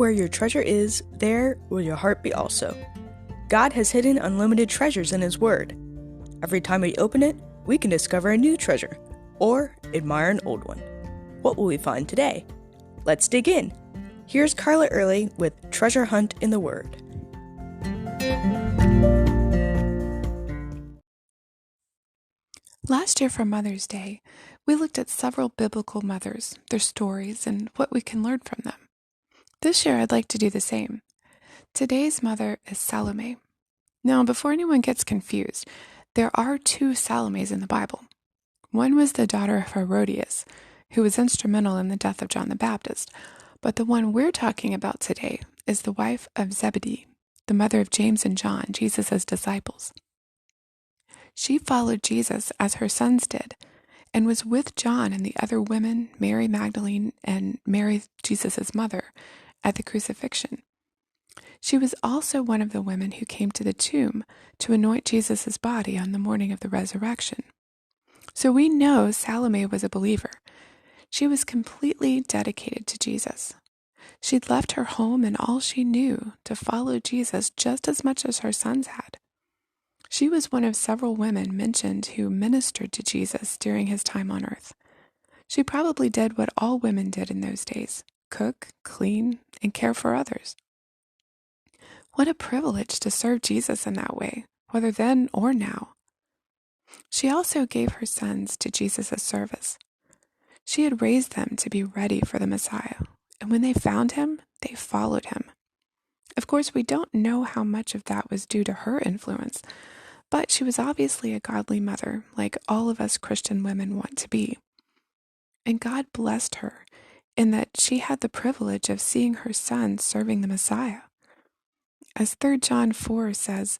Where your treasure is, there will your heart be also. God has hidden unlimited treasures in His Word. Every time we open it, we can discover a new treasure, or admire an old one. What will we find today? Let's dig in. Here's Carla Early with Treasure Hunt in the Word. Last year for Mother's Day, we looked at several biblical mothers, their stories, and what we can learn from them. This year I'd like to do the same. Today's mother is Salome. Now, before anyone gets confused, there are two Salomes in the Bible. One was the daughter of Herodias, who was instrumental in the death of John the Baptist, but the one we're talking about today is the wife of Zebedee, the mother of James and John, Jesus' disciples. She followed Jesus as her sons did, and was with John and the other women, Mary Magdalene and Mary, Jesus' mother, at the crucifixion. She was also one of the women who came to the tomb to anoint Jesus' body on the morning of the resurrection. So we know Salome was a believer. She was completely dedicated to Jesus. She'd left her home and all she knew to follow Jesus just as much as her sons had. She was one of several women mentioned who ministered to Jesus during his time on earth. She probably did what all women did in those days: cook, clean, and care for others. What a privilege to serve Jesus in that way, whether then or now. She also gave her sons to Jesus' service. She had raised them to be ready for the Messiah, and when they found him, they followed him. Of course, we don't know how much of that was due to her influence, but she was obviously a godly mother, like all of us Christian women want to be. And God blessed her in that she had the privilege of seeing her sons serving the Messiah. As 3 John 4 says,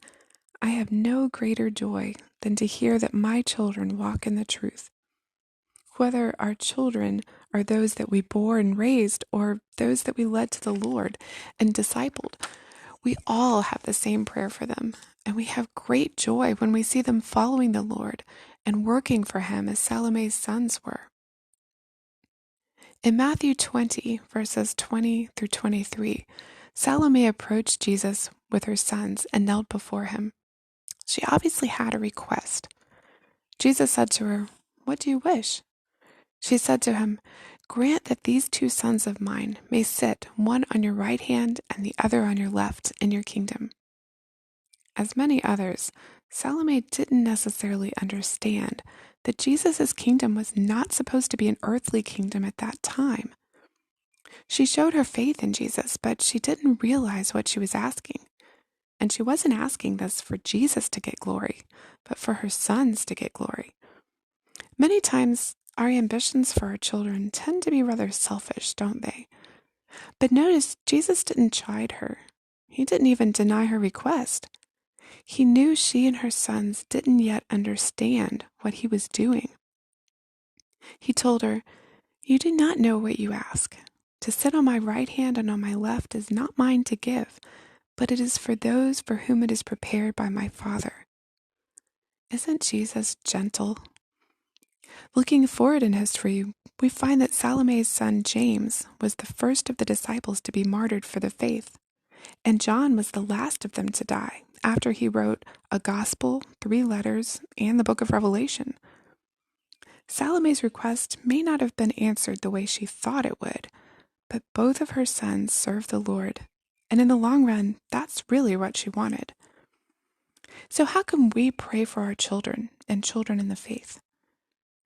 "I have no greater joy than to hear that my children walk in the truth." Whether our children are those that we bore and raised or those that we led to the Lord and discipled, we all have the same prayer for them, and we have great joy when we see them following the Lord and working for him as Salome's sons were. In Matthew 20, verses 20 through 23, Salome approached Jesus with her sons and knelt before him. She obviously had a request. Jesus said to her, "What do you wish?" She said to him, "Grant that these 2 sons of mine may sit, one on your right hand and the other on your left, in your kingdom." As many others, Salome didn't necessarily understand that Jesus' kingdom was not supposed to be an earthly kingdom at that time. She showed her faith in Jesus, but she didn't realize what she was asking. And she wasn't asking this for Jesus to get glory, but for her sons to get glory. Many times, our ambitions for our children tend to be rather selfish, don't they? But notice, Jesus didn't chide her. He didn't even deny her request. He knew she and her sons didn't yet understand what he was doing. He told her, "You do not know what you ask. To sit on my right hand and on my left is not mine to give, but it is for those for whom it is prepared by my Father." Isn't Jesus gentle? Looking forward in history, we find that Salome's son James was the first of the disciples to be martyred for the faith, and John was the last of them to die after he wrote a gospel, 3 letters, and the book of Revelation. Salome's request may not have been answered the way she thought it would, but both of her sons served the Lord, and in the long run, that's really what she wanted. So how can we pray for our children and children in the faith?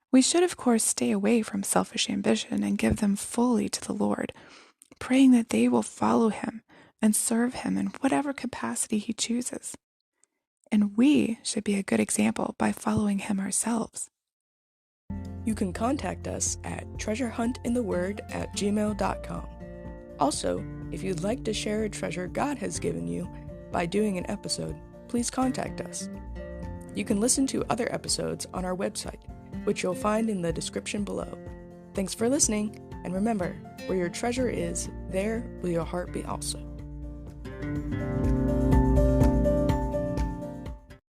We should, of course, stay away from selfish ambition and give them fully to the Lord, praying that they will follow him and serve him in whatever capacity he chooses. And we should be a good example by following him ourselves. You can contact us at treasurehuntintheword@gmail.com. Also, if you'd like to share a treasure God has given you by doing an episode, please contact us. You can listen to other episodes on our website, which you'll find in the description below. Thanks for listening, and remember, where your treasure is, there will your heart be also.